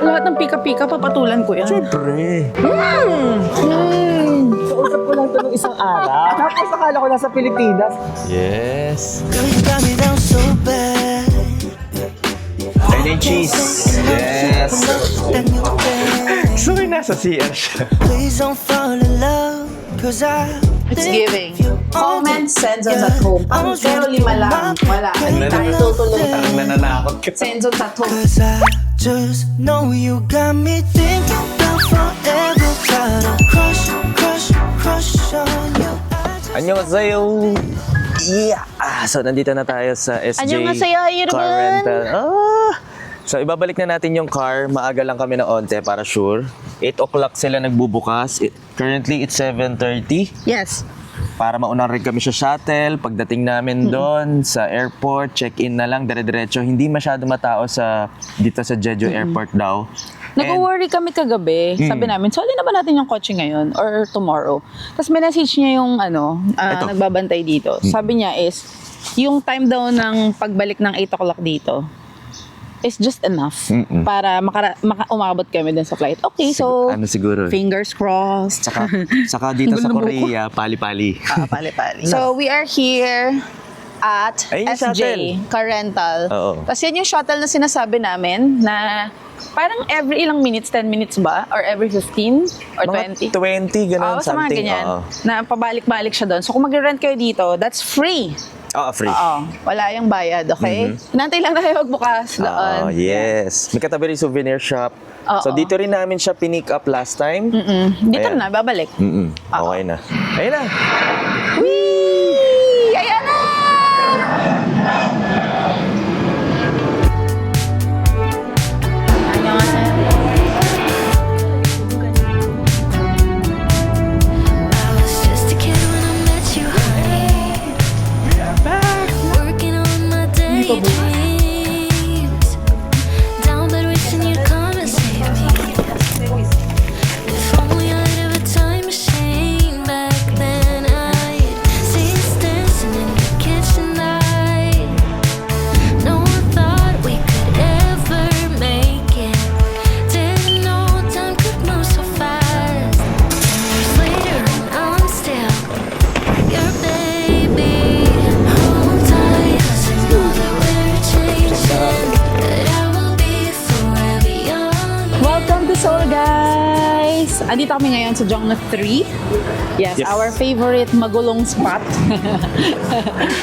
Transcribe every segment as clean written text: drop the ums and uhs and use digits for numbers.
Lahat ng pika-pika, papatulan ko yan. Siyempre. Kausap ko lang ito ng isang araw. Tapos akala ko nasa Pilipinas. Yes. Girl, you got me down so bad. And cheese. Yes. Then you bad. So, nasa CR siya. Please don't fall in love, cause It's giving. Comment, send us at home. Pero 5 lang. Wala. Hindi tayo tutulong. Parang nananakot ka. Send us at home. Cause I just know you got me thinking about forever. Try to crush on you. Annyeonghaseyo! Yeah! So, nandito na tayo sa SJ Annyeonghaseyo, everyone! Car Rental. So, ibabalik na natin yung car. Maaga lang kami na onte para sure. 8 o'clock sila nagbubukas. Currently, it's 7:30. Yes. Para maunang rin kami sa shuttle. Pagdating namin doon sa airport, check-in na lang, dire-diretso. Hindi masyado matao dito sa Jeju Airport daw. Nag-worry kami kagabi. Sabi namin, sali na ba natin yung kotse ngayon or tomorrow? Tapos message niya yung nagbabantay dito. Sabi niya is, yung time daw ng pagbalik ng 8 o'clock dito is just enough para umabot kami dun sa flight. Okay, so siguro? fingers crossed. Saka dito sa Gulo ng buko. Korea, pali-pali. Pali-pali. So we are here at Ayun yung shuttle. SJ Car Rental. Oo. Tapos yan yung shuttle na sinasabi namin na parang every ilang minutes, 10 minutes ba? Or every 15? Or 20? 20, ganun, Oo, sa mga something. ganyan. Oo. Na pabalik-balik siya doon. So kung mag-rent kayo dito, that's free. Free. Oo. Wala yung bayad, okay? Hinantay lang tayo magbukas doon. Yes. May katabi rin souvenir shop. So, Oo. dito rin namin siya pinick up last time. Dito Ayan. na, babalik. Okay na. Ayun na. Whee! Ayan na! I was just a kid when I met you, honey. Working on my daydreams. Down bed wishing you'd come and save me. If only I'd have a time machine back then, I'd see us dancing in the kitchen night. No one thought we could ever make it. Didn't know time could move so fast. Years later, and I'm still your baby. Hold tight, 'cause I know that we're changing. That I will be forever young. Welcome to Seoul, guys! Andito kami ngayon sa Jongno 3. Yes, Yes. our favorite magulong spot.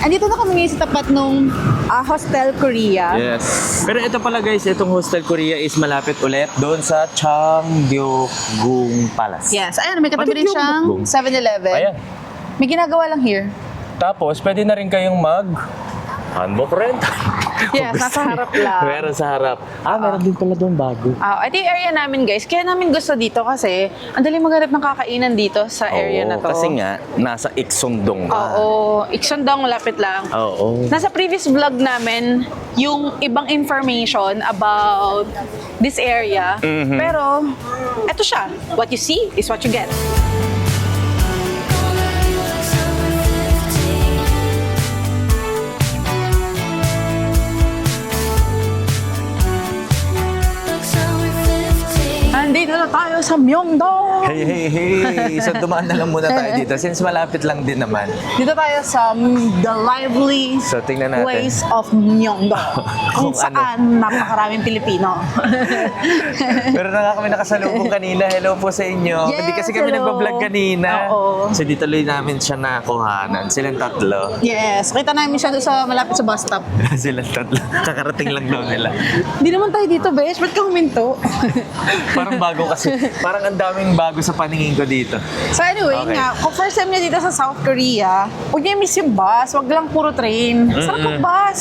Andito na kami ngayon sa tapat nung Hostel Korea. Yes. Pero ito pala guys, itong Hostel Korea is malapit ulit doon sa Changgyeokgung Palace. Yes, ayun, may katabi rin siyang Changgyeokgung. 7-Eleven. Ayan. May ginagawa lang here. Tapos, pwede na rin kayong handbook rent. Yes, nasa harap lang. Meron sa harap. Meron din pala doon bago. Ito yung area namin, guys. Kaya namin gusto dito kasi ang dali maghanap ng kakainan dito sa area na to. Kasi nga, nasa Iksongdong ka. Oo. Iksondong, malapit lang. Oo. Nasa previous vlog namin, yung ibang information about this area. Pero, eto siya. What you see is what you get. Looks like we're 15. Andito na tayo sa Myeongdong! Hey! So, dumaan na lang muna tayo dito since malapit lang din naman. Dito tayo sa the lively So, tingnan natin. place of Myeongdong. Kung Kung saan napakaraming Pilipino. Pero na nga kami nakasalubong kanina. Hello po sa inyo. Yes, Hindi kasi kami hello. nagpa-vlog kanina. Oo. So, dito lang namin siya nakuhanan. Silang tatlo. Yes, kita namin siya doon sa malapit sa bus stop. Silang tatlo. Kakarating lang daw nila. Hindi naman tayo dito, besh. Ba't ka huminto? Parang bago kasi. Parang ang daming bago sa paningin ko dito. So anyway, Okay. nga, kung first time niya dito sa South Korea, huwag niya miss yung bus. Huwag lang puro train. Sarap ng bus.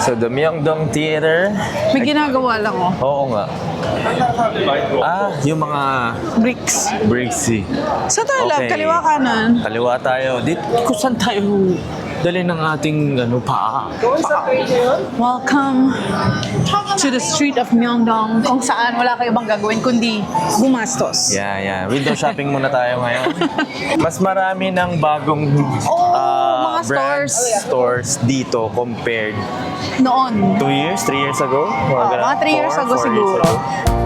So, the Myeongdong Theater. May ginagawa lang, oh. Oo nga. Yung mga Bricks. bricks. Sa tayo lang, Okay. kaliwa kanan. Kaliwa tayo. Dito, kung saan tayo dali ng ating paa? Welcome to the street of Myeongdong, kung saan wala kayo bang gagawin kundi gumastos. Yeah. Window shopping muna tayo ngayon. Mas marami ng bagong mga brands, stores dito compared Noon. 2 years, 3 years ago? Mga 3 years ago 4 siguro. ago.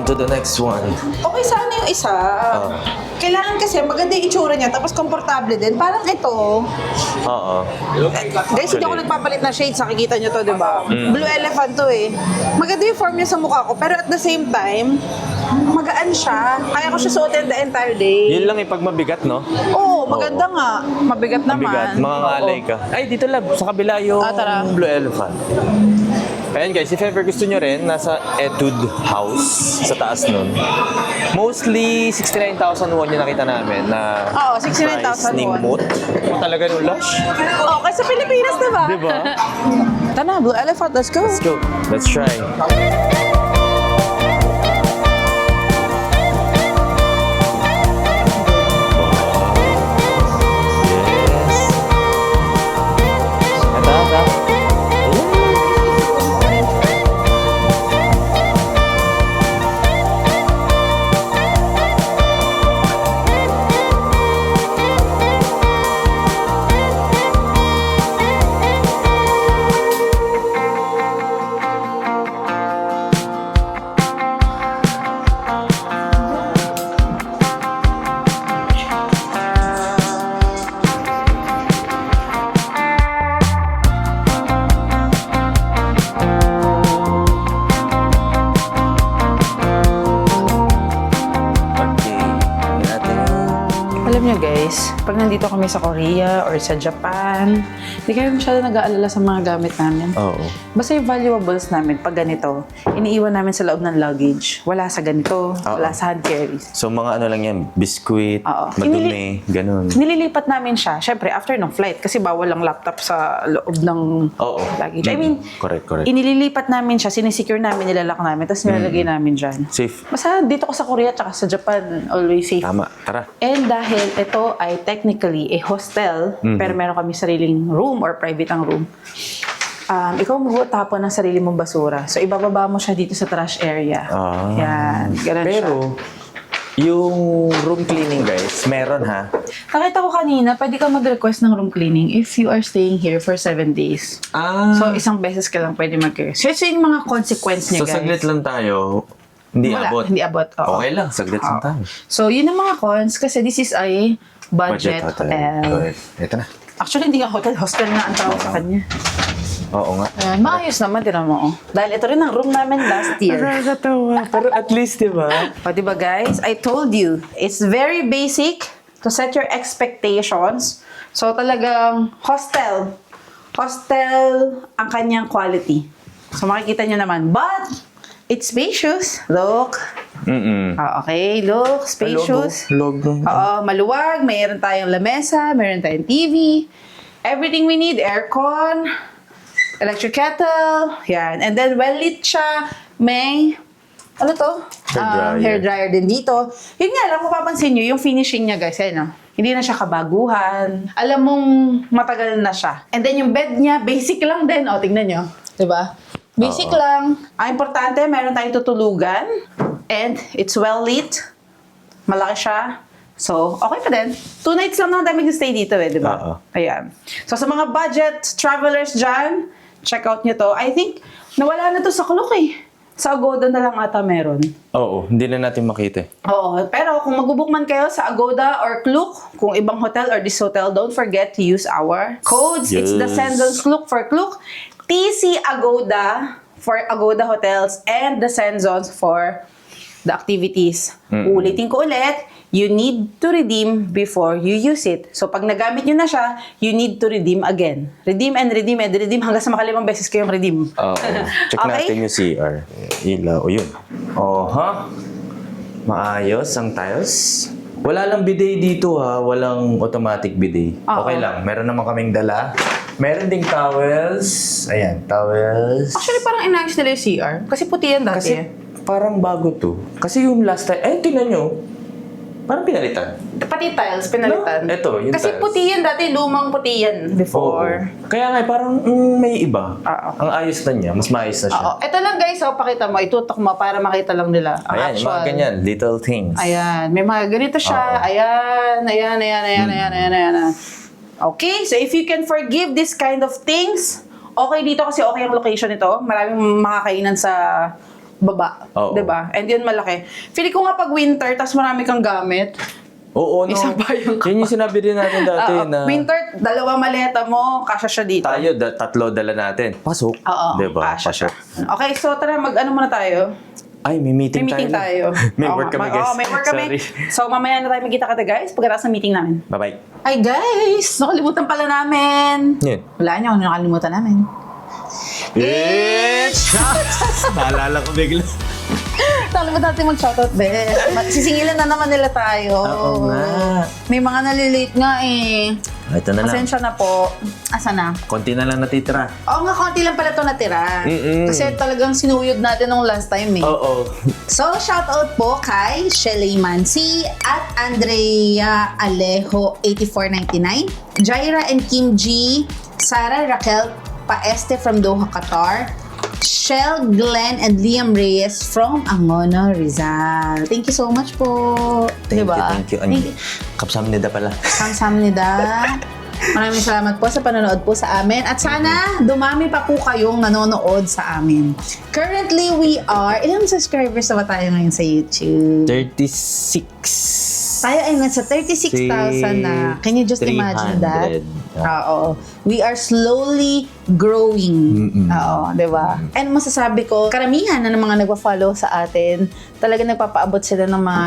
on to the next one. Okay, sana yung isa. Kailangan kasi maganda yung itsura niya, tapos komportable din. Parang ito. Oo. Guys, hindi ako nagpapalit na shades. Nakikita niyo to, di ba? Blue Elephant to eh. Maganda yung form niya sa mukha ko, pero at the same time, magaan siya. Kaya ko siya suotin the entire day. Yun lang pag mabigat, no? Oo, maganda nga. Mabigat naman. Mabigat, mangangalay ka. Ay, dito lab, sa kabila yung tara. Blue Elephant. Ayan guys, if ever gusto nyo rin, nasa Etude House sa taas nun. Mostly 69,000 won yung nakita namin na Oo, 69,000 price ng won. mood. Talaga nung lush. Okay, sa Pilipinas, diba? Diba? Tara, Blue Elephant, let's go. Let's go. Let's try. Alam niyo guys, pag nandito kami sa Korea or sa Japan, hindi kami masyado nag-aalala sa mga gamit namin. Oo. Basta yung valuables namin, pag ganito, iniiwan namin sa loob ng luggage. Wala sa ganito, wala sa hand carries. So mga ano lang yan, biskuit, Oo. madumi, ganun. Nililipat namin siya, syempre after ng flight, kasi bawal ang laptop sa loob ng Oo. luggage. I mean, Correct. inililipat namin siya, sinisecure namin, nilalak namin, tapos nilalagay namin dyan. Safe. Basta dito ko sa Korea at sa Japan, always safe. Tama. Tara. And dahil ito ay technically a hostel, pero meron kami sariling room or private ang room, ikaw magtapon ng sarili mong basura. So, ibababa mo siya dito sa trash area. Yan, ganun Pero, siya. yung room cleaning guys, meron ha. Nakita ko kanina, pwede ka mag-request ng room cleaning if you are staying here for 7 days. So, isang beses ka lang pwede mag-request. So, yung mga consequence niya, So guys. saglit lang tayo. Hindi Wala, abot. hindi abot. Oo. Okay lang, saglit lang tayo. So, yun ang mga cons kasi this is a budget hotel. Correct. Ito na. Actually, hindi nga hotel. Hostel na ang tawag sa kanya. Oo nga. Ayan, maayos naman, tinan mo. Oh. Dahil ito rin ang room namin last year. Nakakatawa. Pero at least, di ba? O, diba guys? I told you, it's very basic to set your expectations. So, talagang hostel. Hostel ang kanyang quality. So, makikita nyo naman. But, it's spacious. Look. Okay, look. Spacious. Logo. Oo, maluwag. Mayroon tayong lamesa. Mayroon tayong TV. Everything we need. Aircon. Electric kettle. Yan. And then, well-lit siya. May, ano to? Hair dryer. Hair dryer din dito. Yun nga lang, mapapansin nyo, yung finishing niya, guys, no? Hindi na siya kabaguhan. Alam mong matagal na siya. And then, yung bed niya, basic lang din. O, tignan nyo. Diba? Basic lang. Ang importante, meron tayong tutulugan. And it's well-lit. Malaki siya. So, okay pa din. 2 nights lang naman tayo mag-stay dito di ba? Oo. Ayan. So, sa mga budget travelers dyan, check out nyo to. I think, nawala na to sa Klook eh. Sa Agoda na lang ata meron. Oo, hindi na natin makita. Oo. Pero kung mag-book man kayo sa Agoda or Klook, kung ibang hotel or this hotel, don't forget to use our codes. It's the Yes. Senzons Klook for Klook, TC Agoda for Agoda Hotels, and the Senzons for the activities. Ulitin ko ulit, you need to redeem before you use it. So, pag nagamit nyo na siya, you need to redeem again. Redeem and redeem and redeem hanggang sa makalimang beses kayong redeem. Oo. Check Okay? natin yung CR. Ilaw. O yun. Ha? Maayos ang tiles. Wala lang bidet dito ha. Walang automatic bidet. Oo. Okay lang. Meron naman kaming dala. Meron ding towels. Ayan, towels. Actually, parang inayos nila yung CR. Kasi puti yan dati. Kasi parang bago to. Kasi yung last time, tingnan nyo. Parang pinalitan. Pati tiles, pinalitan. No? Ito, yung Kasi tiles. puti yan dati, lumang puti yan before. Oo. Kaya nga, parang may iba. Oo. Ang ayos na niya. Mas maayos na siya. Oo. Ito lang guys, pakita mo, itutok mo para makita lang nila. Ang Ayan, yung mga actual. ganyan. Little things. Ayan, may mga ganito siya. Oo. Ayan. Okay, so if you can forgive this kind of things, okay dito kasi okay ang location nito. Maraming makakainan sa baba. Oo. Diba? And yun malaki. Feeling ko nga pag winter, tas marami kang gamit. Oo, no. Isa pa yung- Yun yung sinabi din natin dati na Winter, 2 maleta mo, kasya siya dito. tayo, 3 dala natin. Pasok. Oo, Diba? kasya siya. Pasok. Okay, so tara, mag-ano muna tayo? Ay, may meeting, May meeting tayo. may Oo work nga. kami, guys. Oo, may work kami. Sorry. So, mamaya na tayo magkita-kita, guys, pagkatapos ng meeting namin. Bye-bye. Ay, guys! Nakalimutan pala namin. Yun. Wala niyo, ano nakalimutan namin? It's naalala ko bigla. Nakalimutan natin mag-shoutout, Bes. Sisingilan na naman nila tayo. Oo nga. May mga nalilate nga eh. Ito na lang. Pasensya na po. Asa na? Konti na lang natitira. Oo nga, konti lang pala ito natira. Mm-mm. Kasi talagang sinuyod natin nung last time eh. Oo. So, shoutout po kay Shelly Mansi at Andrea Alejo 8499, Jaira and Kim G, Sarah Raquel Paeste from Doha, Qatar, Shell, Glenn, and Liam Reyes from Angono, Rizal. Thank you so much po. Diba? Thank you. Kapsamnida pala. Kamsamnida. Maraming salamat po sa panonood po sa amin. At sana dumami pa po kayong nanonood sa amin. Currently, we are... Ilang subscribers na ba tayo ngayon sa YouTube? 36. Tayo ay nasa 36,000 na. Can you just imagine that? 300. Oo. We are slowly growing. Oo, di ba? And masasabi ko, karamihan na ng mga nagpa-follow sa atin, talaga nagpapaabot sila ng mga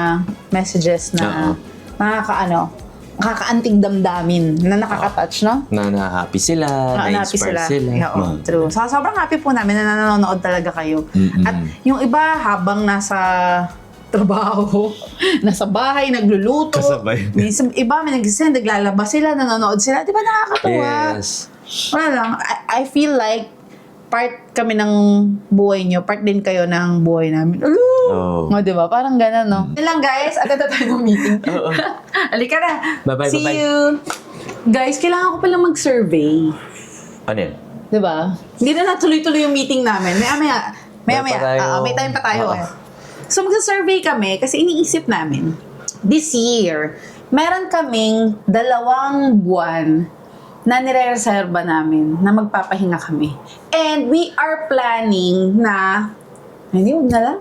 messages na nakakaantig damdamin, na nakaka-touch, no? Na happy sila, na-inspire sila. Oo, true. So, sobrang happy po namin na nanonood talaga kayo. At yung iba, habang nasa trabaho, nasa bahay, nagluluto. Kasabay. Minsan, iba, may nagsisend, naglalabas sila, nanonood sila. Di ba nakakatuwa? Yes. Wala lang. I feel like part kami ng buhay nyo, part din kayo ng buhay namin. Oh. O, diba? Parang gano'n, no? Yun lang, guys. At ito tayo ng meeting. Halika na. Bye-bye, See bye-bye. you. Guys, kailangan ko palang mag-survey. Ano yun? Diba? Hindi na natuloy-tuloy yung meeting namin. Maya-maya. Meron pa tayo. May time pa tayo. Oo. So, mag-survey kami kasi iniisip namin, this year, meron kaming 2 buwan na nire-reserva namin na magpapahinga kami. And we are planning na... Hindi, huwag na lang.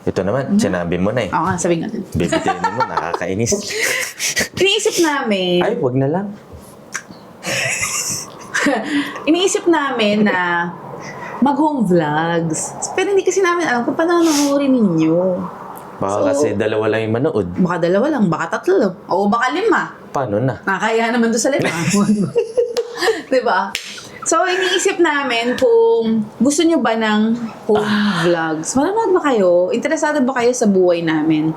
Ito naman, sinabi mo na eh. Oo nga, sabi nga. Bibitayin mo, nakakainis. Iniisip namin... Ay, wag na lang. Iniisip namin na mag-home vlogs. Pero hindi kasi namin alam kung paano nangurin ninyo. Baka So, kasi 2 lang yung manood. Baka 2 lang, baka 3. O baka 5. Paano na? Nakakaya naman doon sa 5. Diba? So, iniisip namin kung gusto nyo ba ng home vlogs. Manonood ba kayo? Interesado ba kayo sa buhay namin?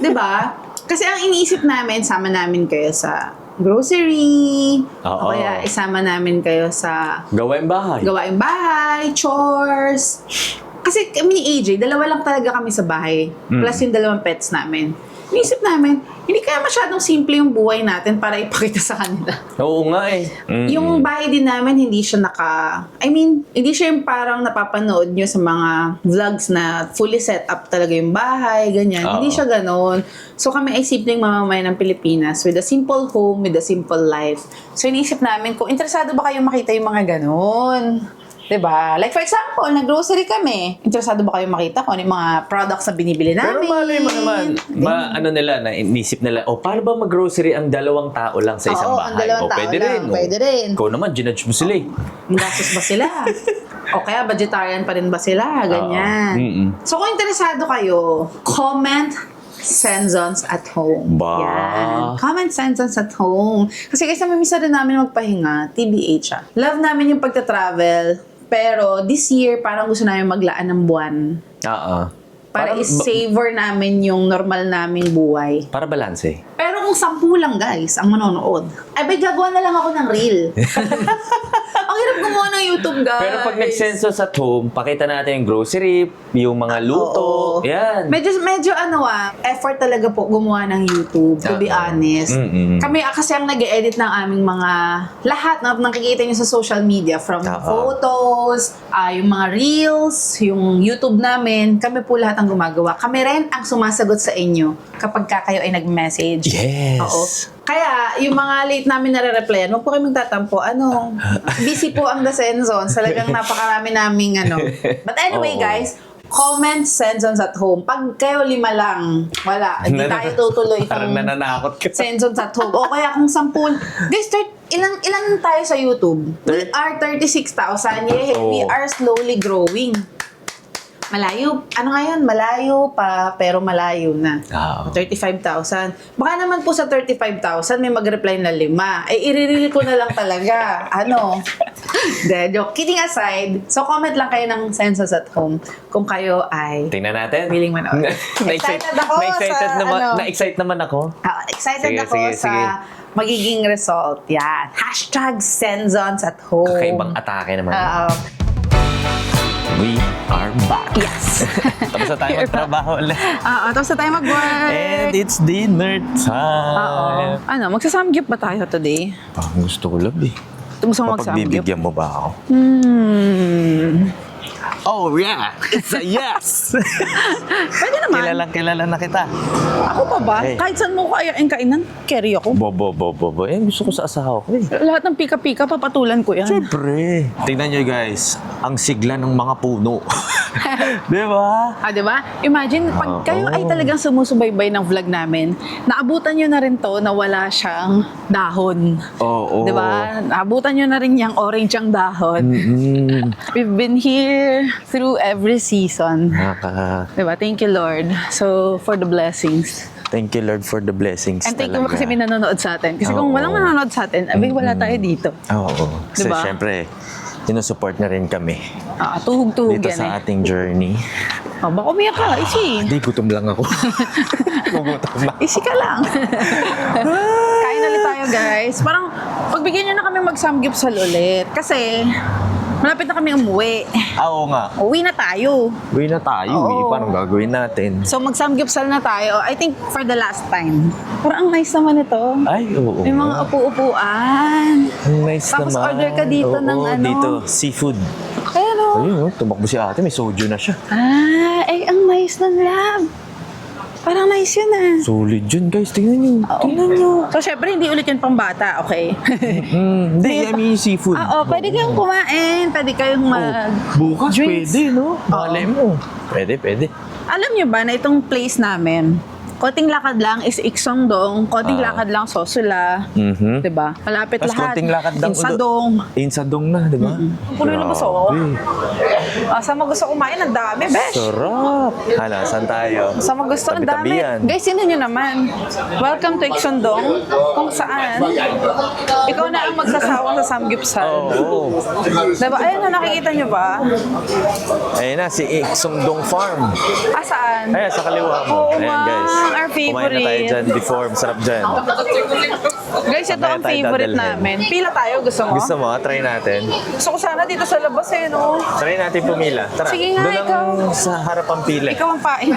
Diba? Kasi ang iniisip namin, sama namin kayo sa grocery, Oo. o kaya isama namin kayo sa Gawain bahay. gawaing bahay, chores. Kasi kami ni AJ, 2 lang talaga kami sa bahay. Plus yung 2 pets namin. Iniisip namin, hindi kaya masyadong simple yung buhay natin para ipakita sa kanila. Oo nga eh. Yung bahay din namin, hindi siya hindi siya yung parang napapanood nyo sa mga vlogs na fully set up talaga yung bahay, ganyan. Oo. Hindi siya ganon. So kami ay simpleng mamamayan ng Pilipinas with a simple home, with a simple life. So iniisip namin, kung interesado ba kayong makita yung mga ganon? Diba? Like for example, nag-grocery kami. Interesado ba kayong makita kung ano yung mga products na binibili namin? Pero malay mo naman, na inisip nila, paano ba mag-grocery ang 2 tao lang sa isang Oo, bahay? ang 2 tao pwede lang, rin. pwede rin. Ikaw naman, ginudge mo sila eh. Gastos ba sila? O kaya vegetarian pa rin ba sila? Ganyan. So kung interesado kayo, comment Senzons at home. Ba? Yan. Comment Senzons at home. Kasi kasi namimiss na rin namin magpahinga. TBH Love namin yung pagta-travel. Pero this year, parang gusto namin maglaan ng buwan. Oo. Para i-savor namin yung normal naming buhay. Para balanse. Pero kung 10 lang guys ang manonood, ay bay gagawa na lang ako ng reel. Ang hirap gumawa ng YouTube guys. Pero pag nag-census at home, pakita natin yung grocery, yung mga luto. Oo. Yan. Medyo effort talaga po gumawa ng YouTube, to be honest. Kami kasi ang nag-edit ng aming mga lahat na nakikita nyo sa social media, from photos, yung mga reels, yung YouTube namin, kami po lahat ang gumagawa. Kami rin ang sumasagot sa inyo kapag kayo ay nag-message. Yes. Oo. Kaya, yung mga late namin nare-replyan, huwag po kayo magtatampo. Busy po ang The Senzons. Talagang napakarami naming But anyway, Oo. guys, comment Senzons at home. Pag kayo 5 lang, wala. Hindi tayo tutuloy Parang itong nananakot ka. Senzons at home. O kaya kung 10. Guys, ilan tayo sa YouTube? We are 36,000. Yeah, we Oo. are slowly growing. Malayo. Ano ngayon? Malayo pa, pero malayo na. Oo. 35,000. Baka naman po sa 35,000 may mag-reply na 5. Iririli ko na lang talaga. De, joke. Kidding aside, so comment lang kayo ng Senzons at home kung kayo ay Tingnan natin. willing manood. Excited ako sa, Na-excite naman ako. excited Sige, ako sige, sa sige. magiging result. Yan. #Senzons at home. Kakaibang atake naman. We are back. Yes. Tapos na tayo magtrabaho ulit. Tapos na tayo mag-work. And it's dinner time. Magsasamgyup ba tayo today? Parang gusto ko lang eh. Gusto mo magsamgyup? Pagbibigyan mo ba ako? Oh yeah! It's a yes! Pwede naman. Kilala na kita. Ako pa ba? Hey. Kahit saan mo kayain kainan, carry ako. Bobo. Gusto ko sa asawa ko eh. Lahat ng pika-pika, papatulan ko yan. Siyempre. Tingnan nyo guys, ang sigla ng mga puno. Di ba? Diba? Imagine, pag kayo ay talagang sumusubaybay ng vlog namin, naabutan nyo na rin to na wala siyang dahon. Oo. Diba? Naabutan nyo na rin yung orange ang dahon. We've been here through every season. Diba? Thank you, Lord. So, for the blessings. Thank you Lord for the blessings And thank you talaga. kasi may nanonood sa atin. Kasi kung Oo. walang nanonood sa atin, abay wala tayo dito. Oo. Kasi Diba? syempre, sinusupport na rin kami Tuhog-tuhog dito yan sa ating journey. Baka umiyak ka, isi. Hindi, gutom lang ako. Gugutom lang. Isi ka lang. Kain ulit tayo, guys. Parang, pagbigyan nyo na kami mag-samgyupsal ulit. Kasi, malapit na kami umuwi. Oo nga. Uwi na tayo. Uwi na tayo eh. Oo. Paano gagawin natin? So, mag-samgyupsal na tayo. I think for the last time. Parang ang nice naman ito. Ay, oo. May mga upu-upuan. Ang nice Tapos naman. order ka dito Oo, ng ano. dito, seafood. Kaya no? Ayun, tumakbo si ate. May soju na siya. Ang nice ng lab. Parang nice yun ah. Solid yun, guys. Tingnan nyo. Tingnan nyo. So, syempre, hindi ulit yun pang bata, okay? Hindi, I mean seafood. Pwede kayong kumain. Pwede kayong Bukas, drinks. pwede, no? Malay mo. Pwede. Alam nyo ba na itong place namin, konting lakad lang is Iksongdong, konting lakad lang Sosula, Mhm. diba? Malapit Tapos lahat. konting lakad lang Insadong. Insadong na, di ba? Puno na ba so? Grabe. Saan mo gusto kumain? Ang dami, besh. Sarap. Hala, saan tayo? Saan mo gusto? Ang dami. Tabi-tabihan. Guys, sino nyo naman? Welcome to Iksongdong. Kung saan, ikaw na ang magsasawa sa Samgyupsal. Oo. Diba? Ayun na, nakikita nyo ba? Ayun na, si Iksongdong Farm. Saan? Ayan, sa kaliwa mo. Oo Ayan, nga, guys. our Kumain na tayo favorite. dyan before. Masarap dyan. Guys, ito Mamaya ang tayo favorite dadalhin. namin. Pila tayo, gusto mo? Gusto mo? Try natin. Gusto ko sana dito sa labas eh, no? Try natin pumila. Tara. Sige nga, Doon lang ikaw. sa harapang pila. Ikaw ang pain.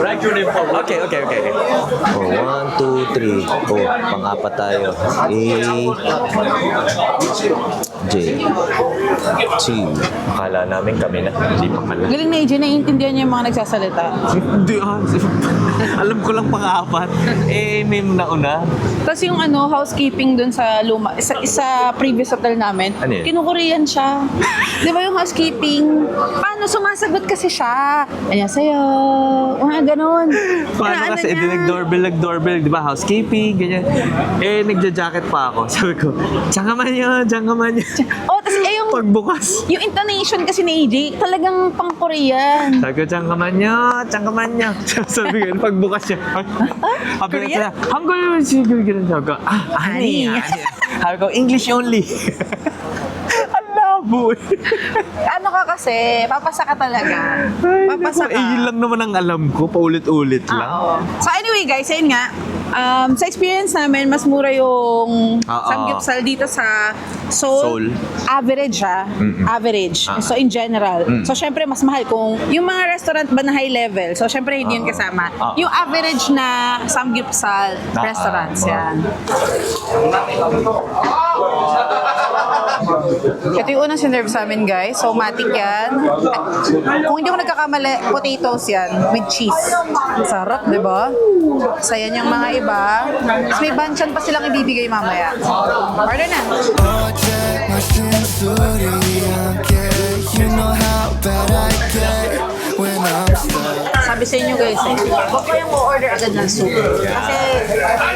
Okay. Oh, 1, 2, 3. Oh, pang-apat tayo. A, J, T. Akala namin kami na. Hindi pa pala. Galing na AJ, naiintindihan niya yung mga nagsasalita. Hindi alam ko lang pang-apat. May nauna. Tapos yung housekeeping dun sa sa previous hotel namin, Ano yun? kinukuriyan siya. Di ba yung housekeeping? Paano? Sumasagot kasi siya. Ayan sa'yo. Mga ganun. Paano kasi, nag-doorbell, di ba? Housekeeping, ganyan. Nagja-jacket pa ako. Sabi ko, diyan ka man yun. Tapos yung Pagbukas. yung intonation kasi ni AJ, talagang pang-Korean. Sabi ko, diyan ka man yun. Sabi ko, pagbukas niya. Sabi ko, Korean? Hangul, siguro ganun. Sabi ko, ani. Sabi ko, English only. Alabo. Ano ka kasi, papasa ka talaga. Papasa ka. Yun lang naman ang alam ko. Paulit-ulit lang. Oo. So anyway guys, ayun nga. Sa experience namin, mas mura yung Oo. samgyupsal dito sa Seoul. Average ha. Average. So in general. So syempre mas mahal kung yung mga restaurant ba na high level. So syempre hindi yun kasama. Yung average na samgyeopsal restaurants yan. Ito yung unang sinerve sa amin guys. So matik yan. Kung hindi ko nagkakamali, potatoes yan with cheese. Ang sarap, di ba? So yan yung mga iba. Tapos may banchan pa silang ibibigay mamaya. Order na. 어제 마신 술이 함께 You know how bad I get when I'm stuck Sabi sa inyo guys huwag kayong order agad ng soup. Kasi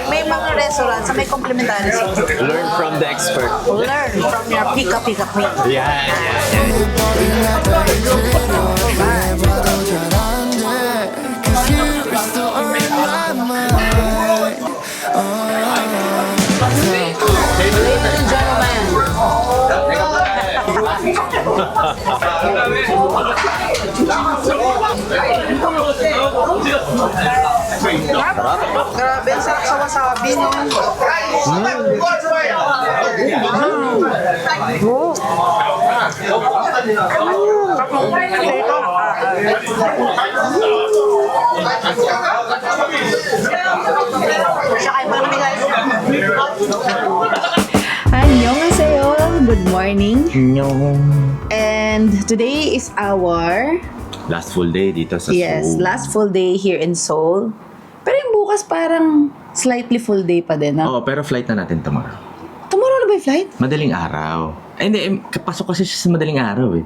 may mga restaurants na may complimentary soup. Learn from the expert. Learn from your pika queen. Yan. 해봐도 잘 안돼 Cause you're still on my mind Ladies and gentlemen. Grabe, ang sarap sa wasabi, no? Annyeonghaseyo. Good morning. And today is our Last full day dito sa yes, Seoul. last full day here in Seoul. Pero yung bukas parang slightly full day pa din, ha? Oo, pero flight na natin tomorrow. Tomorrow na ba yung flight? Madaling araw. Ay, hindi. Kapasok kasi siya sa madaling araw eh.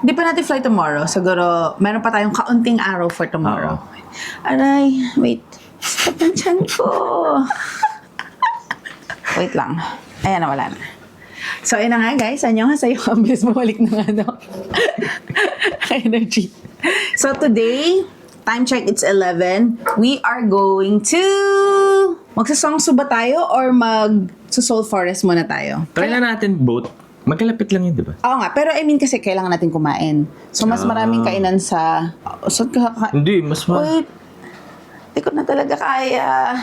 Di pa natin flight tomorrow. Siguro, meron pa tayong kaunting araw for tomorrow. Aray, wait. Stop ang tiyan ko. Wait lang. Ayan na, wala na. So, ayun na nga guys. Annyeonghaseyo. Ang bilis bumalik ng ano. Energy. So, today, time check, it's 11. We are going to... Magsasongsu ba tayo or mag-Seoul Forest muna tayo? Try na natin both. Magkalapit lang yun, di ba? Oo nga, pero I mean kasi kailangan natin kumain. So, mas maraming kainan sa... Saan ka? Hindi, mas Wait. Hindi ko na talaga kaya.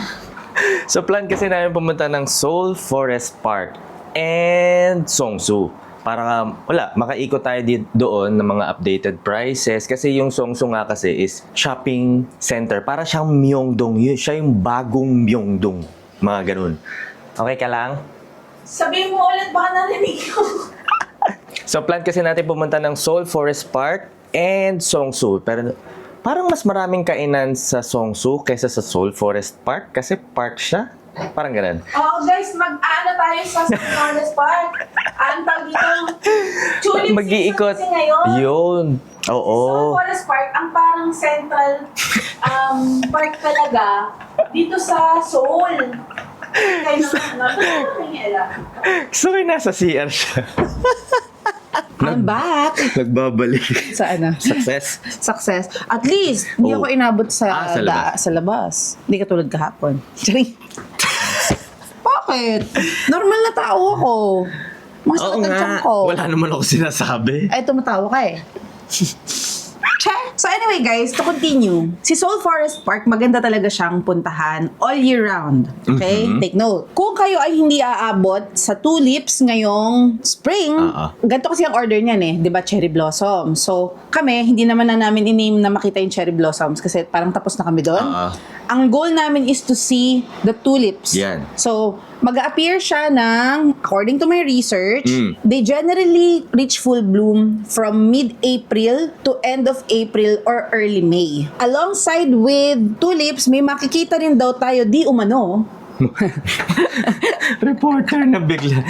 So plan kasi namin pumunta ng Seoul Forest Park and Seongsu. Para makaikot tayo doon ng mga updated prices. Kasi yung Seongsu nga kasi is shopping center. Para siyang Myeongdong. Siya yung bagong Myeongdong. Mga ganun. Okay ka lang? Sabihin mo ulit, baka narinig ko. So plan kasi natin pumunta ng Seoul Forest Park and Seongsu. Pero parang mas maraming kainan sa Seongsu kaysa sa Seoul Forest Park kasi park siya. Parang ganun. Oo guys, mag-ano tayo sa Forest Park. Ang tawag dito, tulip Mag-iikot. season kasi ngayon. Yun. Oo. So, Forest Park, ang parang central park talaga dito sa Seoul. Kayo So, nasa CR siya. I'm back. Nagbabalik. Sa ano? Success. Success. At least, hindi Oh. ako inabot sa, Sa labas. sa labas. Hindi katulad kahapon. Charing. Bakit? Normal na tao ako. Mas Oo nga. ko. Wala naman ako sinasabi. Ay, tumatawa ka eh. Che! So anyway guys, to continue, si Seoul Forest Park, maganda talaga siyang puntahan all year round. Okay? Take note. Kung kayo ay hindi aabot sa tulips ngayong spring, ganito kasi ang order niyan eh, di ba, cherry blossom. So kami, hindi naman na namin in-aim na makita yung cherry blossoms kasi parang tapos na kami doon. Ang goal namin is to see the tulips. Yan. So, mag-appear siya ng, according to my research, they generally reach full bloom from mid-April to end of April or early May. Alongside with tulips, may makikita rin daw tayo di umano. Reporter na bigla.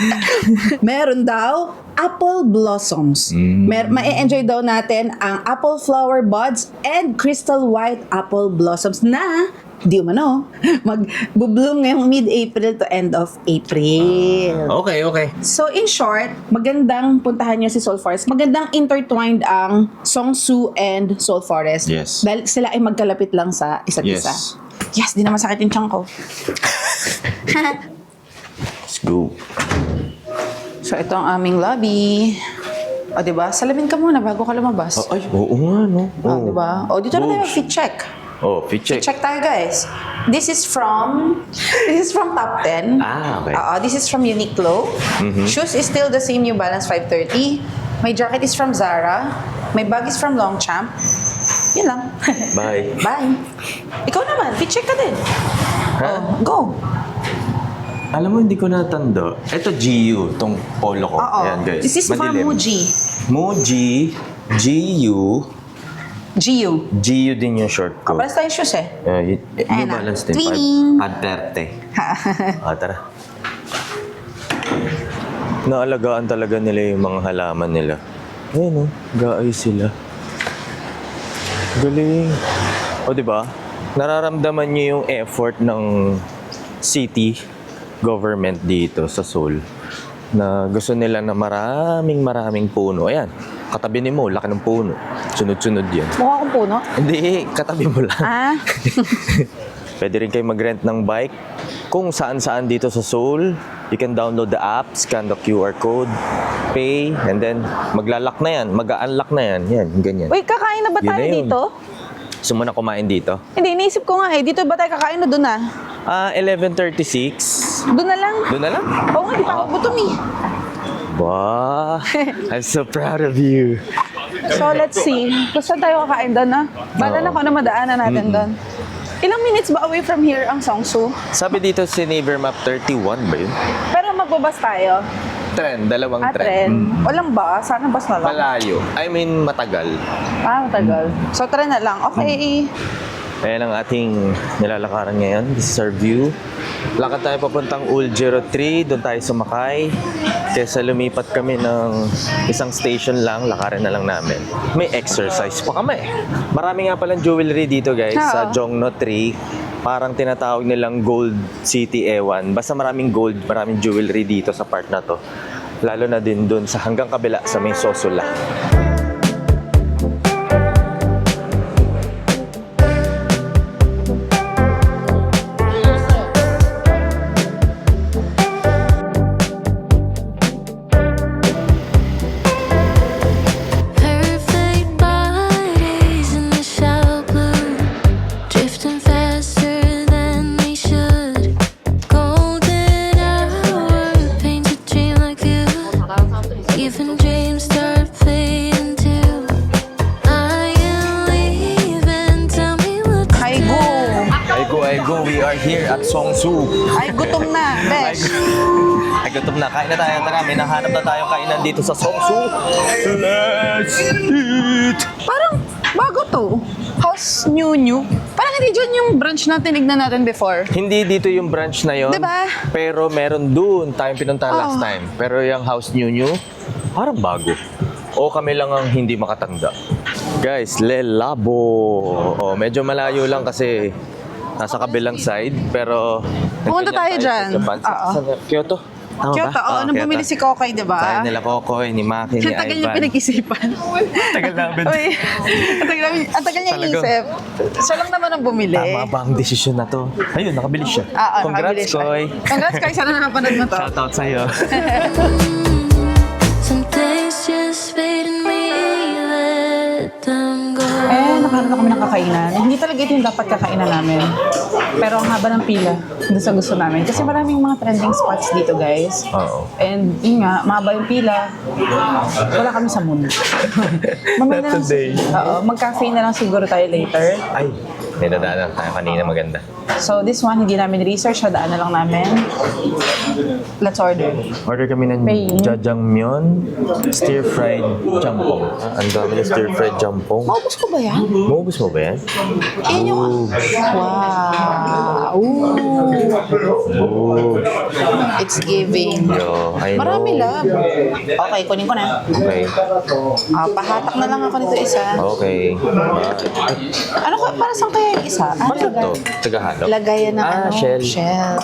Meron daw apple blossoms. Ma-enjoy daw natin ang apple flower buds and crystal white apple blossoms na di umano, mag-bloom ngayong mid-April to end of April. Okay. So in short, magandang puntahan niyo si Seoul Forest. Magandang intertwined ang Seongsu and Seoul Forest. Yes. Dahil sila ay magkalapit lang sa isa't Yes. isa. Yes, di naman sakit yung tiyan ko. Let's go. So ito ang aming lobby. O diba? Salamin ka muna bago ka lumabas. Ay, oo nga, no? O diba? O dito na tayo mag-fit check. Oh, fit check. Check tayo guys. This is from Top 10. Ah, okay. This is from Uniqlo. Shoes is still the same New Balance 530. My jacket is from Zara. My bag is from Longchamp. Yun lang. Bye. Bye. Ikaw naman, fit-check ka din. Ha? Oh, go. Alam mo, hindi ko natanda. Ito, GU, tong polo ko. Oo. Ayan, guys. This is from Muji. Muji, GU. GU din yung short ko. Kapalas tayong shoes eh. New Ayan na. Balance din. Twinning. Adverte. Tara. Naalagaan talaga nila yung mga halaman nila. Ayun, gaay sila. Galing. O, di ba? Nararamdaman niyo yung effort ng city government dito sa Seoul na gusto nila na maraming puno. Ayan, katabi ni mo, laki ng puno. Sunod-sunod yan. Mukha akong puno. Hindi, katabi mo lang. Ah. Pwede rin kayo mag-rent ng bike. Kung saan-saan dito sa Seoul, you can download the app, scan the QR code, pay, and then maglalak na yan, mag-unlock na yan. Yan, ganyan. Wait, kakain na ba Yun tayo na yun. dito? Gusto mo na kumain dito? Hindi, iniisip ko nga eh. Dito ba tayo kakain o doon na? 11:36. Doon na lang. Doon na lang? Oo nga, di pa ako gutom eh. Wow! I'm so proud of you. So, let's see. Gusto tayo kakain doon, ha? Bala na ko na madaanan natin doon. Ilang minutes ba away from here ang Seongsu? Sabi dito si Naver Map 31 ba yun? Pero magbabas tayo. Dalawang Ah, tren. Walang bus. Sana bus na lang. Malayo. I mean, matagal. Matagal. So, tren na lang. Okay. Ayan ang ating nilalakaran ngayon. This is our view. Lakad tayo papuntang Uljiro 3. Doon tayo sumakay. Kesa lumipat kami ng isang station lang, lakarin na lang namin. May exercise pa kami. Marami nga palang jewelry dito, guys, Oo. sa Jongno 3. Parang tinatawag nilang Gold City Ewan. Basta maraming gold, maraming jewelry dito sa part na to. Lalo na din doon sa hanggang kabila sa may Sosula. Perfect bodies in the shallow blue, drifting faster than we should. Golden hour paints a dreamlike view. Even dreams start fading too. I am leaving. Tell me what to Ay, go. Ay go, we are here at Seongsu. Ay, gutom na. Besh. Ay, gutom na. Kain na tayo. Tara, may nahanap na tayong kainan dito sa Seongsu. Let's eat! Parang bago to. House new. Parang hindi dyan yung branch na tinignan natin before. Hindi dito yung branch na yon. Diba? Pero meron dun tayong pinunta last Oh. time. Pero yung House New, parang bago. O kami lang ang hindi makatanda. Guys, Lelabo. O, medyo malayo lang kasi nasa kabilang side. Pero Pumunta tayo nagganyan dyan. sa Japan. Sa Kyoto. Tama Kyoto, ba? nung bumili si Kokoy, di ba? Tayo nila Kokoy, ni Maki, ni Ang tagal niya Ivan. pinag-isipan. Tagal namin. Uy, ang tagal niya Talagang- isip. Siya lang naman ang bumili. Tama ba ang desisyon na to? Ayun, nakabili siya. Nakabili Congrats, siya. Koy. Congrats, Koy. Sana nakapanood mo to. Shoutout sa'yo. some things just fade and we let them go. Nakaroon kami ng kakainan. Hindi talaga ito yung dapat kakainan namin. Pero ang haba ng pila doon sa gusto namin. Kasi maraming mga trending spots dito, guys. Oo. And yun nga, mahaba yung pila. Wala kami sa mood. Mamaya na lang. Not today. Oo, mag-cafe na lang siguro tayo later. Ay, may dadaanan tayo kanina maganda. So this one, hindi namin research. Daan na lang namin. Let's order. Order kami ng May- jajangmyeon, stir-fried jampong. Ang dami ng stir-fried jampong. Maubos ko ba yan? Maubos mo ba yan? Yan yung... Wow! Ooh. Oh, It's giving. yo, I know. Marami lang. Okay, kunin ko na. Okay. Pahatak na lang ako nito isa. Okay. Ano ka? Para saan kaya yung isa? Ano to? Tagahanap? Lagayan ng shell.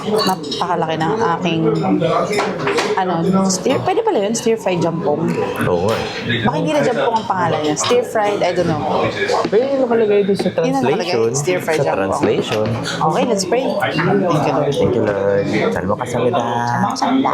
Napakalaki ng aking pwede pala yun, stir-fried jampong. Oo nga. Baka hindi na jampong ang pangalan niya. Stir-fried, I don't know. Pero yung nakalagay doon sa Yun ang nakalagay, translation. stir-fried Sa jampong. translation. Okay, let's pray. Thank you, Lord. Thank you, Lord. Salmo ka sa lida. Makasanda.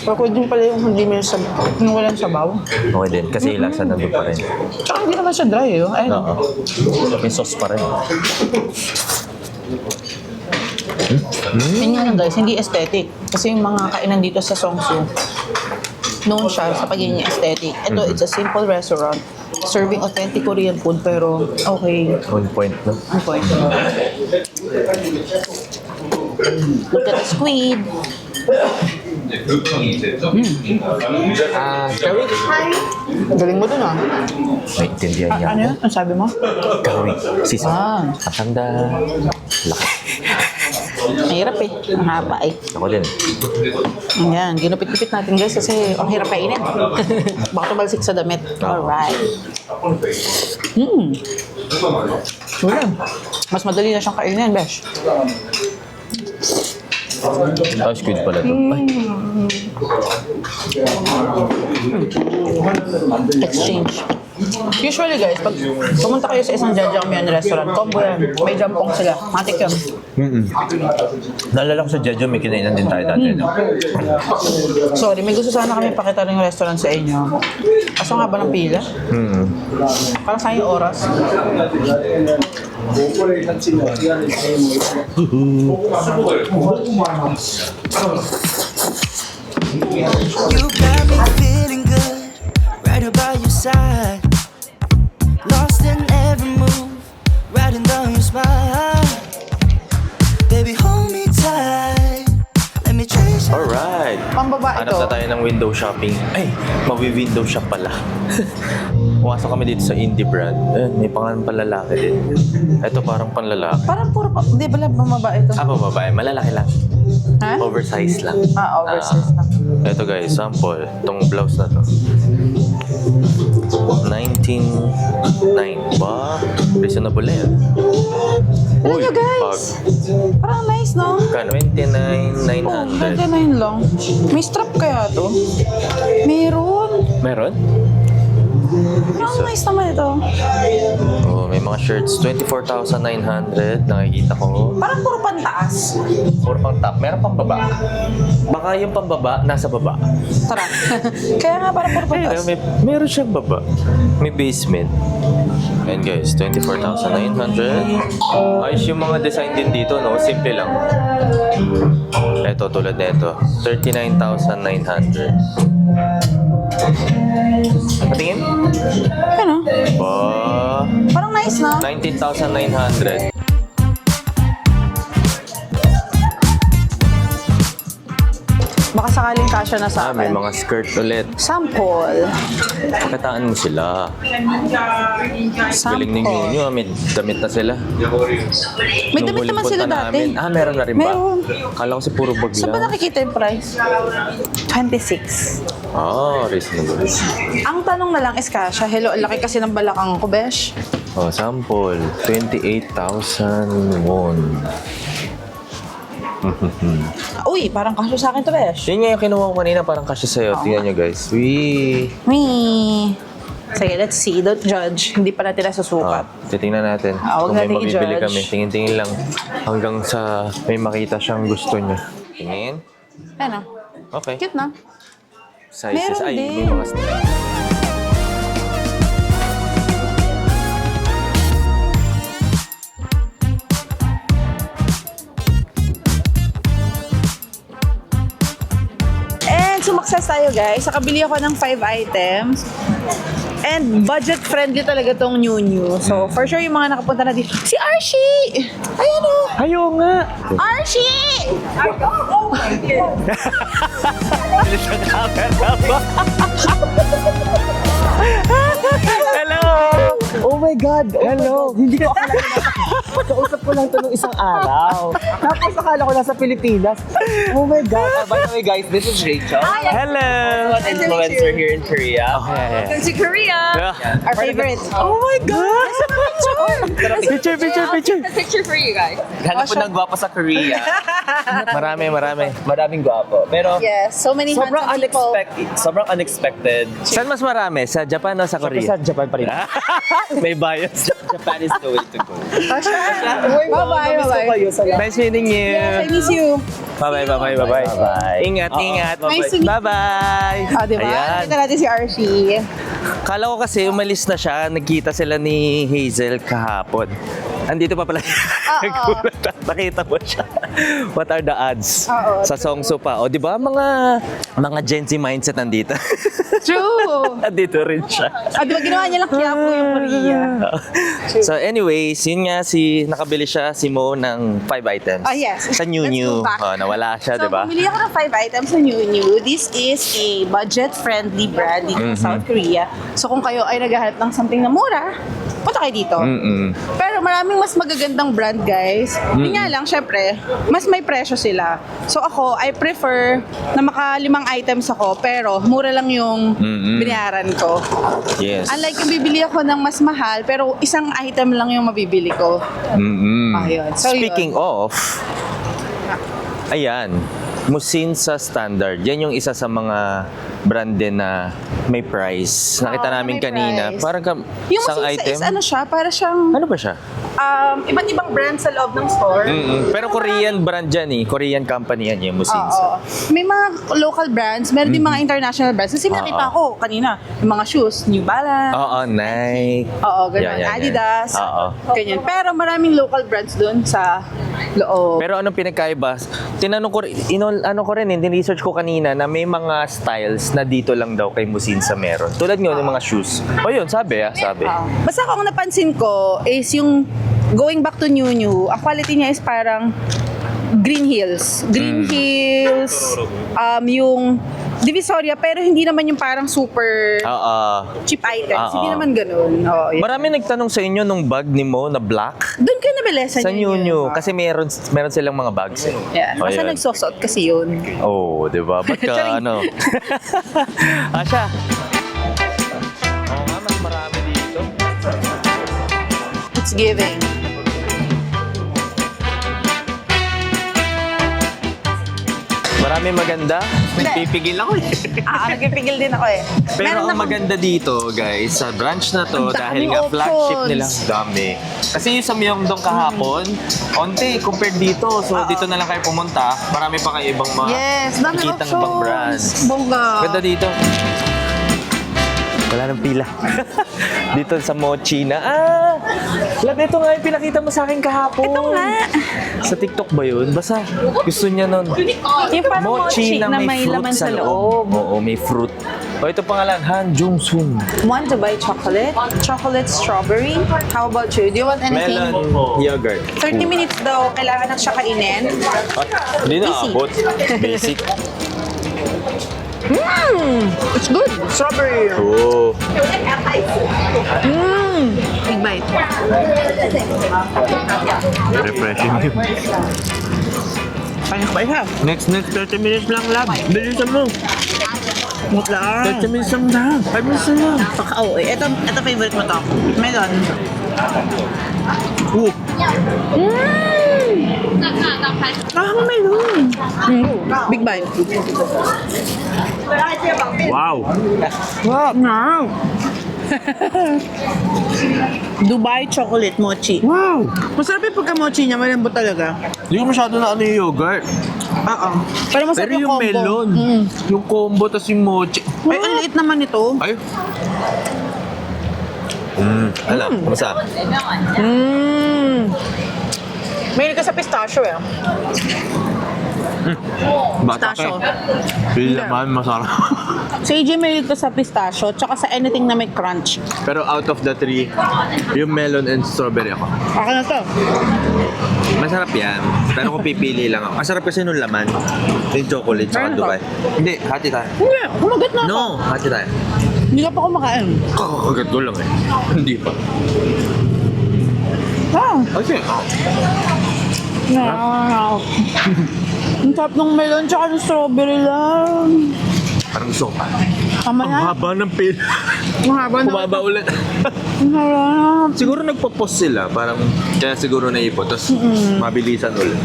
Ako din pala yung hindi may sabaw. Yung walang sabaw. Okay din, kasi yung lasa nandun pa rin. Tsaka hindi naman siya dry, oh. Ayun. Oo. May sauce pa rin. Yun nga lang guys, hindi aesthetic. Kasi yung mga kainan dito sa Songsu, known siya sa pagiging aesthetic. Ito, it's a simple restaurant. Serving authentic Korean food, pero okay. On point, no? Ang point. Look at the squid. Kawit. Galing mo dun ah. May intindihan niya. Ano yun? Ang sabi mo? Kawi. Season. Ah. Matanda. Laki. Mahirap eh. Ang haba eh. Ako din. Ayan, ginupit-lupit natin guys kasi ang hirap kainin. Baka tumalsik sa damit. Alright. Wala. Mas madali na siyang kainin, besh. Ah, squid pala to. Ay, Exchange. Usually guys, pag pumunta kayo sa isang Jajangmyeon restaurant, combo yan. May jampong sila. Matik yun. naalala ko sa Jeju, may kinainan din tayo dati. No? Sorry, may gusto sana kami pakita rin yung restaurant sa inyo. Kaso nga ba ng pila? Parang sayang yung oras. You got me feeling good, right about your side. Lost in every move, riding down your spine. Baby, hold me tight, let me chase you. Alright. Pambaba ito. Hanap na tayo ng window shopping. Ay, mawi-window shop pala. Pumasok kami dito sa indie brand. May pangalan panlalaki din. Ito parang panlalaki. Parang puro pa. Hindi ba lang bumaba ito? Babae. Malalaki lang. Ha? Oversize lang. Oversize lang. Ito guys, sample. Itong blouse na to. 19.9 ba? Reasonable na yan. Alam nyo guys, parang nice no? Kano? Oh, 29,900. 29 lang. May strap kaya to? Meron. Meron? Parang nice naman ito. Oh, may mga shirts. 24,900. Nakikita ko. Parang puro pantaas. Puro pang top. Meron pang baba. Baka yung pambaba, nasa baba. Tara. Kaya nga parang puro pantaas. Meron siyang baba. May basement. And guys, 24,900. Ayos yung mga design din dito, no? Simple lang. Ito, tulad na ito. 39,900. Patingin? Ano? Ba? Parang nice no? 19,900. Baka sakaling kasya na sa May akin. mga skirt ulit. Sample. Pakitaan mo sila. Galing Sample. ninyo. May damit na sila. May damit naman sila dati. Meron na rin ba? Meron. Kala ko si puro bag Saan ba lang. nakikita yung price? 26. Reasonable. Ang tanong na lang is kasya. Hello, ang laki kasi ng balakang ko, besh. Sample. 28,000 won. Uy, parang kasya sa akin to, besh. Yun nga yung kinuha ko kanina, parang kasya sa'yo. Tingnan nyo guys. Wee! Wee. Sige, let's see. Don't judge. Hindi pa natin nasusukat. Titingnan natin. Huwag Kung may natin mabibili i-judge. kami. Tingin-tingin lang. Hanggang sa may makita siyang gusto niya. Tingin. Ano? Okay. Cute na. Sizes. Meron Ay, din. may mga Sumakses tayo guys. Nakabili ako ng 5 items. And budget-friendly talaga tong New. So, for sure yung mga nakapunta na dito. Si Archie! Ayan o! Ayo nga! Archie! Hello! Oh my God! Hello! Hindi ko akala kausap ko lang ito nung isang araw. Tapos akala ko nasa Pilipinas. Oh my God! By the way guys, this is Rachel. Hello! An influencer here in Korea. Okay. Si Korea! Yeah. Our favorite. Oh my God! Picture. Picture for you guys. Hanap po ng gwapo sa Korea. Marami. Maraming gwapo. Pero Yes, so many sobrang handsome people. sobrang unexpected. Saan mas marami? Sa Japan o sa Korea? Sa Japan pa rin. May bias. Japan is the way to go. Bye-bye. Gusto kayo sa Nice meeting you. Yes, I miss you. Bye. Bye-bye. Ingat. Nice to meet you. Bye-bye. Ah, diba? Ayan. Nakita natin si Archie. Kala ko kasi umalis na siya. Nagkita sila ni Hazel kahapon. Andito pa pala. Nagulat ako. Nakita mo siya. What are the odds? Oo, Sa Songso pa. O, di ba mga Gen Z mindset nandito? True. Andito rin siya. Ah, di ba ginawa niya lang Quiapo yung Korea? So anyways, yun nga nakabili siya si Mo ng 5 items. Ah, yes. Sa New Let's New. go back. Oh, nawala siya, So, di ba? bumili ako ng 5 items sa New New. This is a budget-friendly brand dito sa South Korea. So, kung kayo ay naghahanap ng something na mura, punta kayo dito. Pero maraming mas magagandang brand, guys. Yun nga lang, syempre, mas may presyo sila. So, ako, I prefer na maka-5 items ako, pero mura lang yung binayaran ko. Yes. Unlike yung bibili ako ng mas mahal, pero isang item lang yung mabibili ko. Ayun. So, Speaking of, ayan, Musin sa Standard. Yan yung isa sa mga brand din na may price. Nakita Oo, namin may kanina. price. Parang yung isang Musinsa item. is ano siya, para siyang Ano ba siya? iba't ibang brand sa loob ng store. Pero Korean brand yan eh. Korean company yan yung Musinsa. Oo. May mga local brands, meron din mga international brands. Kasi nakita ko kanina, yung mga shoes, New Balance. Oo, Nike. Oo, ganun. Yan. Adidas. Oo. Ganyan. Pero maraming local brands dun sa loob. Pero anong pinagkaiba? Tinanong ko, research ko kanina na may mga styles na dito lang daw kay Musinsa meron. Tulad ng mga shoes. O yun, sabi. Basta kung napansin ko is yung going back to New New, ang quality niya is parang Green Hills. Green Hills, yung Divisoria, pero hindi naman yung parang super Oo. cheap items. Oo. Hindi naman ganun. Oo, yun. Marami nagtanong sa inyo nung bag ni Mo na black. Doon kayo nabili sa New New. Kasi meron silang mga bags eh. Yeah. O, Basta yun. nagsusot kasi yun. Oh, di ba? Ba't ka Charing. ano? Asya. Oo nga, mas marami dito. It's giving. Marami maganda. Nagpipigil ako eh. Nagpipigil din ako eh. Pero Meron ang akong- maganda dito, guys, sa branch na to, Ang dahil daming nga flagship options. nila, dami. Kasi yung sa Myeongdong kahapon, onti compared dito. So dito na lang kayo pumunta, marami pa kayo ibang mga Yes, dami kitang options. ibang brands. Bongga. Ganda dito. Wala nang pila. Dito sa Mochi na, love, ito nga yung pinakita mo sa akin kahapon. Ito nga. Sa TikTok ba yun? Basta gusto niya nun. Yung parang mochi na may fruit laman sa loob. Oo, may fruit. O ito pangalan, Han Jung-sun. Want to buy chocolate? Chocolate strawberry? How about you? Do you want anything? Melon yogurt. 30 minutes daw, kailangan na siya kainin. Hindi na Easy. abot. Basic. It's good. Strawberry. Oh. Big bite. Refreshing yun. Kaya ba ha? Next 30 minutes lang, lab. Bilisan mo. Mut lang. 30 minutes lang na. 5 minutes lang. Oh, ito favorite mo to. Melon. Melon. Big bite. Wow. Wow. Dubai chocolate mochi. Wow. Masarap yung pagka-mochi niya, malambot talaga. Hindi ko masyado na ano yung yogurt. Oo. Pero masarap Pero yung combo. melon, yung combo, tas yung mochi. Ay, ang liit naman ito. Ay. Ano? Kamusta? Mahilig ka sa pistachio eh. Bata Pistachio. Pili naman, masarap. Sa AJ, mahilig ka sa pistachio, tsaka sa anything na may crunch. Pero out of the three, yung melon and strawberry ako. Okay na to. Masarap yan. Pero kung pipili lang ako. Masarap kasi nung laman. Yung chocolate, tsaka Meron Dubai. Hindi, hati tayo. Hindi, kumagat na ako. No, hati tayo. Hindi ka pa kumakain. Kakagat ko lang eh. Hindi pa. Okay. Wow. Ang sarap ng melon tsaka ng strawberry lang. Parang gusto ko pa. Tama Ang na. haba ng pila. Mahaba na. Bumaba ulit. Mahaba. Siguro nagpo-pause sila, parang kaya siguro naipon, tapos mabilisan ulit.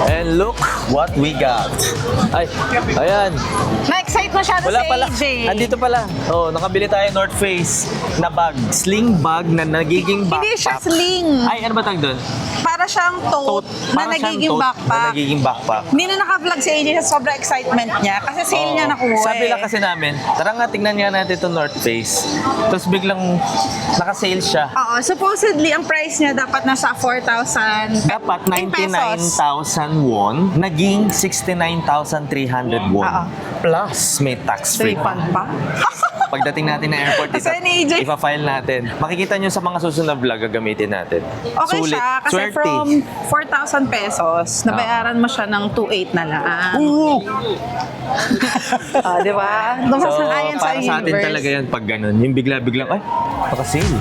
And look what we got. Ay, ayan. Na-excite masyado Wala si pala. AJ. Andito pala. Oh, nakabili tayo North Face na bag. Sling bag na nagiging backpack. Hindi siya sling. Ay, ano ba tawag doon? Para siyang tote na Parang siyang nagiging tote backpack. Na nagiging backpack. Hindi na naka-vlog si AJ sa sobrang excitement niya kasi sale niya Oo. nakuha Sabi eh. lang kasi namin, tara nga tingnan nga natin itong North Face. Tapos biglang naka-sale siya. Oo, supposedly ang price niya dapat nasa 4,000 Dapat in pesos. 99,000 won, naging 69,300 won. Oo. Plus, may tax-free Tripan pa. pa. Pagdating natin ng airport, Kasi ni AJ. ipa-file natin. Makikita nyo sa mga susunod na vlog, gagamitin natin. Okay Sulit. siya kasi Swerte. from 4,000 pesos, nabayaran mo siya ng 2,800 na lang. Oo! Di ba? Dumasang-ayon sa para sa atin universe. talaga yan pag ganun. Yung bigla-biglang, ay, naka-sale.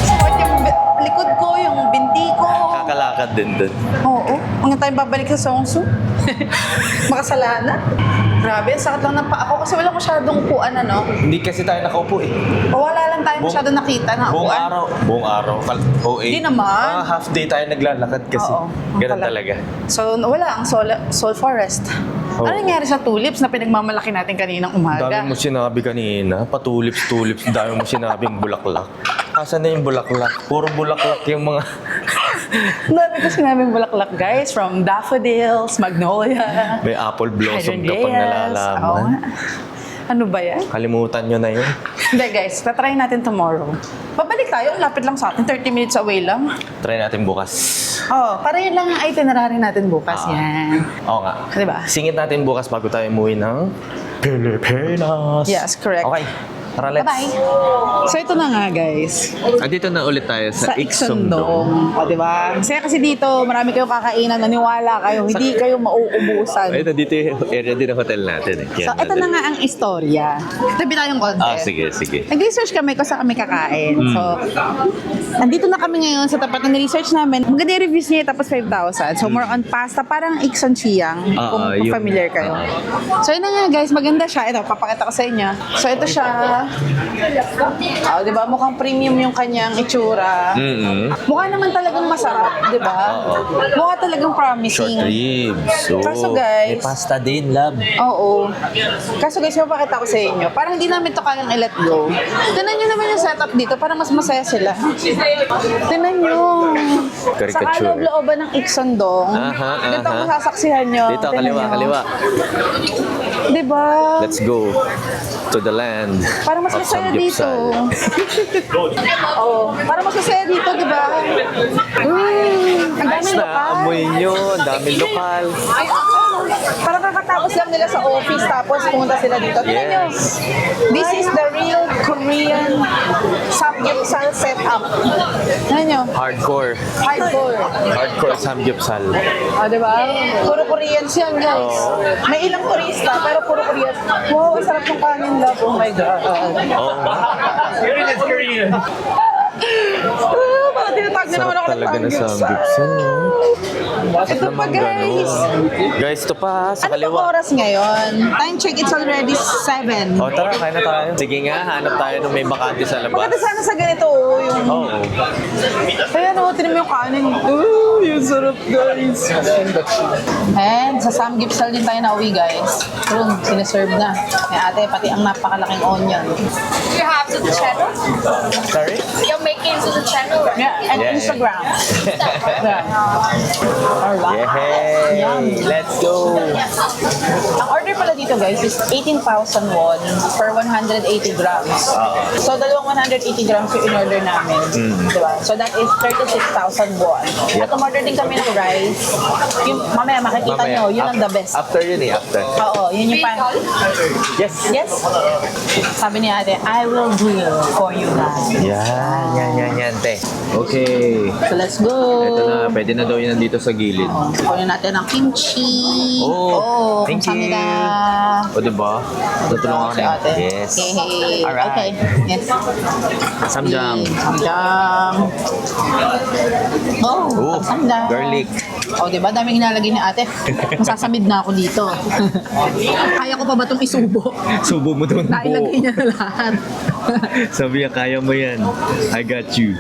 Suot yung likod ko, yung binti ko. Kakalakad din dun. Oo. Hanggang tayo babalik sa Songsu. Makasalanan. Grabe, ang sakit lang ng paa ko kasi wala masyadong upuan, ano? Hindi kasi tayo nakaupo eh. O wala lang tayo masyadong nakita na Buong upuan. araw. Buong araw. Hindi naman. Half day tayo naglalakad kasi. Oo. Ganun talaga. So, wala ang Soul Forest. Oo. Ano nangyari sa tulips na pinagmamalaki natin kaninang umaga? Dami mo sinabi kanina. Patulips-tulips. Dami mo sinabing bulaklak. Asan na yung bulaklak? Puro bulaklak yung mga... Dami ko sinabing bulaklak, guys. From daffodils, magnolia, May apple blossom ka pang hydrangeas. Oo nalalaman. nga. Ano ba yan? Kalimutan nyo na yun. Hindi, guys. Tatry natin tomorrow. Babalik tayo. Ang lapit lang sa atin. 30 minutes away lang. Try natin bukas. Oh, para yun lang ang itinerary natin bukas. Yan. Oo nga. Diba? Singit natin bukas bago tayo umuwi ng Pilipinas. Yes, correct. Okay. Tara, let's. Bye-bye. So, ito na nga, guys. Dito na ulit tayo Sa sa Iksundong. Iksundong. O, diba? Kasi dito, marami kayong kakainan. Naniwala kayo. Hindi kayo mauubusan. Ay, dito yung area din ng hotel natin. So, ito na nga ang istorya. Tabi tayong konti. Sige. Nag-research kami kung saan kami kakain. So, nandito na kami ngayon sa tapat ng research namin. Maganda yung reviews niya, tapos 5,000. So, more on pasta. Parang Ikson Chiyang, kung yung- familiar kayo. So, yun na nga guys, maganda siya. Ito, papakita ko sa inyo. So, ito siya. Di ba? Mukhang premium yung kanyang itsura. Mukha naman talagang masarap, di ba? Mukha talagang promising. Short ribs. So, Kaso, guys- may pasta din, love. Oo. Kaso guys, mapakita ko sa inyo. Parang hindi namin to kayang i-let go. Tignan nyo naman yung setup dito. Parang mas masaya sila. Tignan nyo. Sa Caricature. kaloob-looban ng Iksundong. Dito ang masasaksihan nyo. Dito, Tignan nyo. kaliwa. Diba? Let's go to the land. Parang mas of masaya dito. Samgyupsal. Oo. Parang mas masaya dito, diba? Ang daming Na, lokal. amoy nyo. Ang daming lokal. Parang kakatapos lang nila sa office tapos pumunta sila dito. Tingnan nyo. Yes. This is the real Korean samgyeopsal setup. Tingnan nyo. Hardcore. Hardcore. Samgyupsal. Diba? Puro Koreans yan, guys. May ilang turista, pero puro Koreans. Wow, ang sarap ng kanin, love. Oh my God. Oo. Parang tinatag na naman Sarap ako talaga na samgyeopsal. samgyupsal. Ito pa, guys. Guys, ito pa sa Ano kaliwa. bang oras ngayon? Time check, it's already 7. O tara, kain na tayo. Sige nga, hanap tayo nung may bakante sa labas. Maganda sana sa ganito, oh, yung... Oo. Kaya no, tinan mo yung kanin. Ooh, yung sarap, guys. And sa samgyeopsal din tayo nauwi, guys. Yung sinaserve na. May ate, pati ang napakalaking onion. You have to the channel. Sorry? You're making to the channel. Yeah. and Yeah. Instagram. Yeah. Alright. Yay! Let's go! Ang order pala dito guys is 18,000 won per 180 grams. So dalawang 180 grams yung in-order namin. Diba? So that is 36,000 won. At umorder din kami ng rice. Yung, mamaya makikita nyo, yun ang the best. After yun eh, after. Oo, yun yung Yes! Yes? Sabi ni ate, I will grill for you guys. Yan, te. Okay. So let's go. Ito na, pwede na daw yun nandito sa gilid. Kunin natin ng kimchi. Oh, thank you. 감사합니다. O, diba? Tutulungan Si ka ate. na. Yes. Okay. Alright. Okay. Yes. Samjang. Samjang. Oh, samjang. Garlic. Oh, diba? Daming inalagay ni ate. Masasamid na ako dito. Kaya ko pa ba itong isubo? Subo mo doon Nailagay niya na lahat. Sabi niya, kaya mo yan. I got you.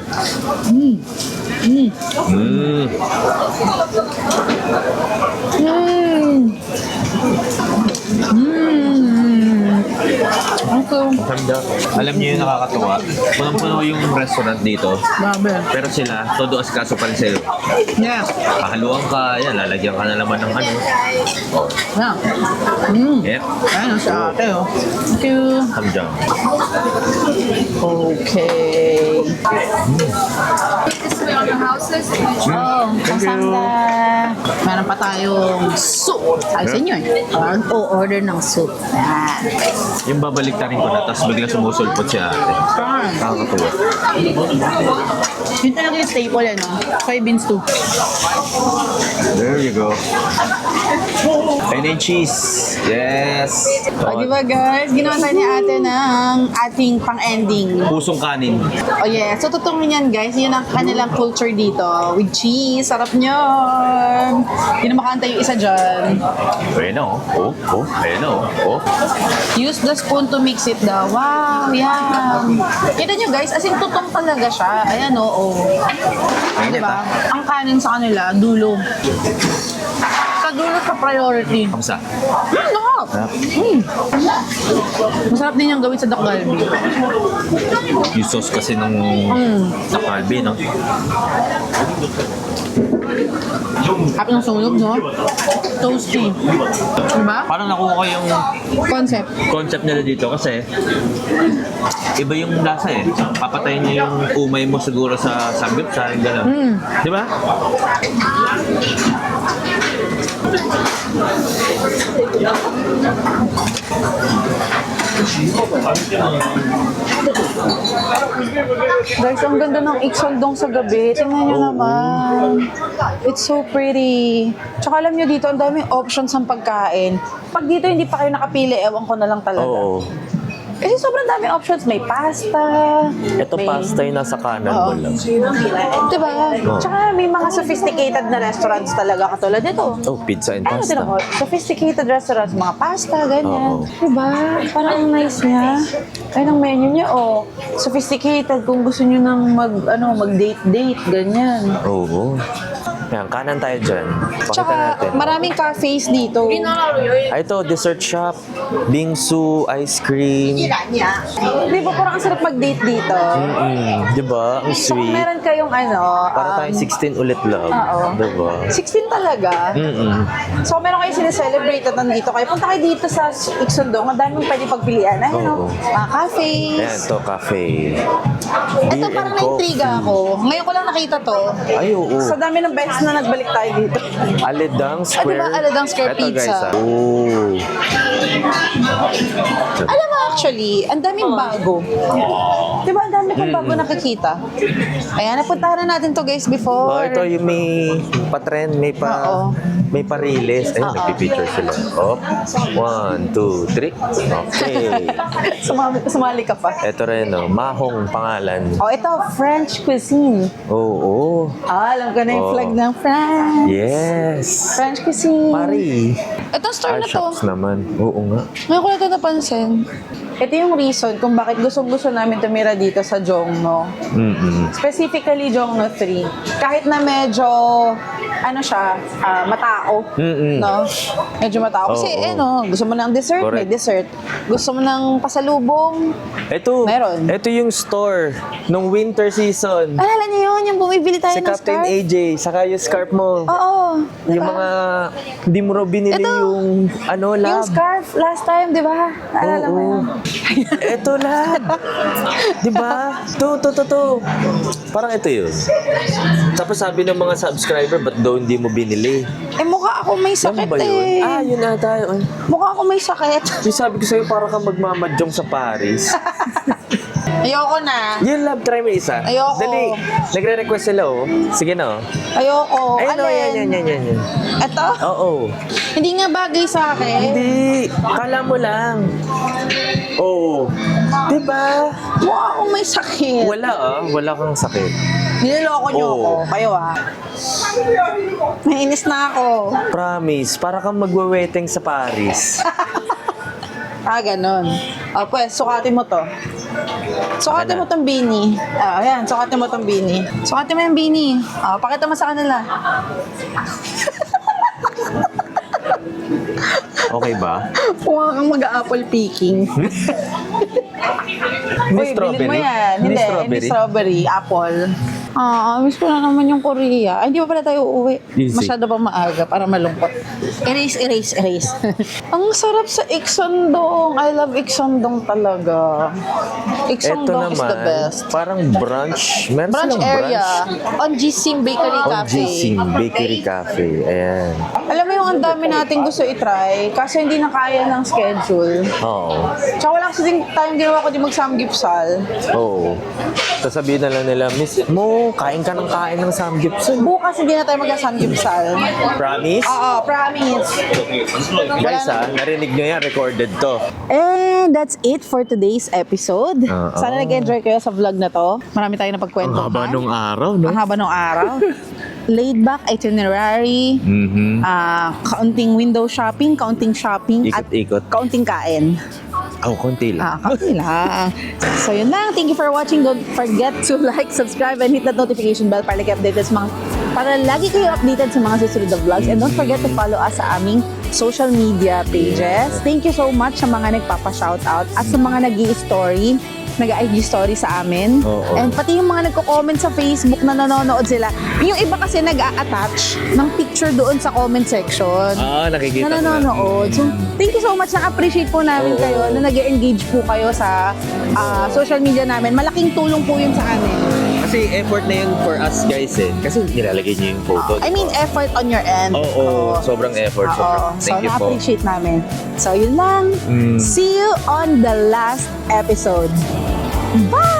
Okay. Samjang. Alam niyo yung nakakatuwa. Punong-puno yung restaurant dito. Grabe. Pero sila, todo asikaso pa rin sa'yo. Yeah. Pahaluan ka, yan, lalagyan ka na naman ng ano. Yeah. Yep. Ayun, si ate, oh. Thank you. Samjang. Okay. Oh, kamsanda. Meron pa tayong soup. Ay, sa inyo eh. Order ng soup. Yan. Yung babalik ta rin ko na, tapos bigla sumusulpot si ate. Nakakatuwa. Yun talaga yung staple eh, no? Soy beans too. There you go. And then cheese. Yes. O, di ba guys? Ginawa tayo ni ate ng ating pang-ending. Pusong kanin. Oh yeah, so totoo yan guys, yun ang kanilang culture dito. With cheese, sarap nyon. Hindi na makanta yung isa dyan. Ayun na, oh. Ayun na, oh. Use the spoon to mix it daw. Wow, yan. Kita nyo guys, as in tutong talaga siya. Ayan oo. Diba? Ang kanin sa kanila, dulo. Sa dulo sa priority. Kamusta? Sarap. Masarap din yung gawin sa dakgalbi. Yung sauce kasi nung nakalbi, no? Happy ng sunog, no? Toasty. Diba? Parang nakuha ko yung Concept. nila dito kasi iba yung lasa eh. Papatayin niya yung umay mo siguro sa samgyupsal, gano'n. Di ba? Guys, ang ganda ng Iksoldong sa gabi. Tingnan nyo naman. It's so pretty. Tsaka alam nyo dito, ang daming options ng pagkain. Pag dito hindi pa kayo nakapili, ewan ko na lang talaga. Oo. Kasi sobrang daming options. May pasta. Ito may... pasta yung nasa kanan mo lang. Diba? Tsaka may mga sophisticated na restaurants talaga katulad nito. Oh, pizza and Ano din pasta. ako? Sophisticated restaurants, mga pasta, ganyan. Oo. Diba? Parang ang nice niya. Ayun ang menu niya, oh. Sophisticated kung gusto niyo nang mag-date-date, ganyan. Oo. Yan, kanan tayo dyan. Pakita Tsaka natin. maraming cafes dito. Ito, dessert shop. Bingsu, ice cream. Di ba parang ang sarap mag-date dito? Diba? Ang So kung sweet. meron kayong Para tayong 16 ulit lang. Oo. Diba? 16 talaga. So meron kayo sineselebrate at nandito kayo. Punta kayo dito sa Iksoldong. Ang daming pwede pagpilian. Ayun, Oo. mga cafes. Ayan, to cafe. Ito parang na-intriga ako. Ngayon ko lang nakita to. Ay, oo. Sa dami ng beses na nagbalik tayo dito. Aledang Square. diba? Aledang Square Ito, Pizza. Guys, oh. Alam mo actually, ang daming bago. Diba ang dami kong bago nakikita? Ayan, napuntahan na natin to guys before. Oh, ito yung may pa-trend, may Oo. pa-release. Ayun, Oo. nagpipicture sila. Oh. 1, 2, 3. Okay. Sumali ka pa. Ito rin, no? Mahong pangalan. Oh, ito, French cuisine. Oo. Alam ko na yung Oh. flag ng France. Yes. French cuisine. Paris. Itong store Ah, na to. shops naman. Oo nga. Ngayon ko na ito napansin. ito yung reason kung bakit gusto namin tumira dito sa Jongno. Specifically, Jongno 3. Kahit na medyo, matao. No? Medyo matao. Kasi, gusto mo ng dessert, may Correct. dessert. Gusto mo ng pasalubong, meron. Ito yung store nung winter season. Alala niyo yun, yung bumibili tayo Si ng Captain scarf? AJ, saka yung scarf mo. Oo. Yung diba? mga, hindi mo raw binili Ito. yung, Yung lab. scarf, last time, di ba? Naalala mo yun? Ito lab. Di ba? To. Parang ito yun. Tapos sabi ng mga subscriber, ba't daw hindi mo binili? Mukha ako may Saan sakit ba yun? eh. Yun ata yun. Mukha ako may sakit. Yung sabi ko sa'yo, parang kang magmamadyong sa Paris. Ayoko na. Yun lab, try mo isa. Ayoko. Dali. Nagre-request sila oh. Sige na oh. Ayoko. Ayun oh, Alin? yan. Ito? Oo. Hindi nga bagay sa akin. Hindi. Kala mo lang. Oo. Diba? Mukha akong may sakit. Wala kang sakit. Niloloko niyo Oo. ako. Kayo Nainis na ako. Promise, para kang magweweteng sa Paris. Ganon. Pues, sukatin mo to. Sukatin mo tong beanie. Ayan, sukatin mo tong beanie. Sukatin mo yung beanie. Pakita mo sa kanila. Okay ba? Mukha kang mag-apple picking. May Bilhin mo yan. May Hindi strawberry. Apple. Miss ko na naman yung Korea. Hindi pa pala tayo uuwi. Easy. Masyado pa maaga para malungkot. Erase. Ang sarap sa Iksondong. I love Iksondong talaga. Ito Iksondong is the naman, best. parang brunch. Meron Brunch silang area. brunch. On Jisim Bakery On Cafe. Jising Bakery Cafe. Ayan. Alam mo yung ang dami nating gusto i-try, kaso hindi na kaya ng schedule. Oo. Tsaka wala kasi din tayong ginawa ko di mag-samgipsal. Oo. Sasabihin na lang nila, Miss mo, kain ka ng samgyupsal. Bukas hindi na tayo mag-samgipsal. Promise? Oo, promise. Guys narinig nyo yan, recorded to. And that's it for today's episode. Oo. Sana nag-enjoy kayo sa vlog na to. Marami tayong napagkwentuhan. araw, no? Ang haba nung araw. Laid back itinerary, kaunting window shopping, kaunting shopping, Ikot-ikot. at kaunting kain. Konti lang. Kaunti lang. So yun lang. Thank you for watching. Don't forget to like, subscribe, and hit that notification bell para lagi updated para lagi kayo updated sa mga susunod na vlogs. And don't forget to follow us sa aming social media pages. Thank you so much sa mga nagpapa-shoutout at sa mga nag-i-story, nag-IG story sa amin. Oo. And pati yung mga nagko-comment sa Facebook na nanonood sila. Yung iba kasi nag-a-attach ng picture doon sa comment section. Nakikita Na nanonood. So, thank you so much. Na-appreciate po namin kayo na nag-engage po kayo sa social media namin. Malaking tulong po yun sa amin. Kasi effort na yun for us guys Kasi nilalagay niyo yung photo. I mean, effort on your end. Oo. Sobrang effort. Oo. Thank you So, po. na-appreciate namin. So, yun lang. See you on the last episode. Bye!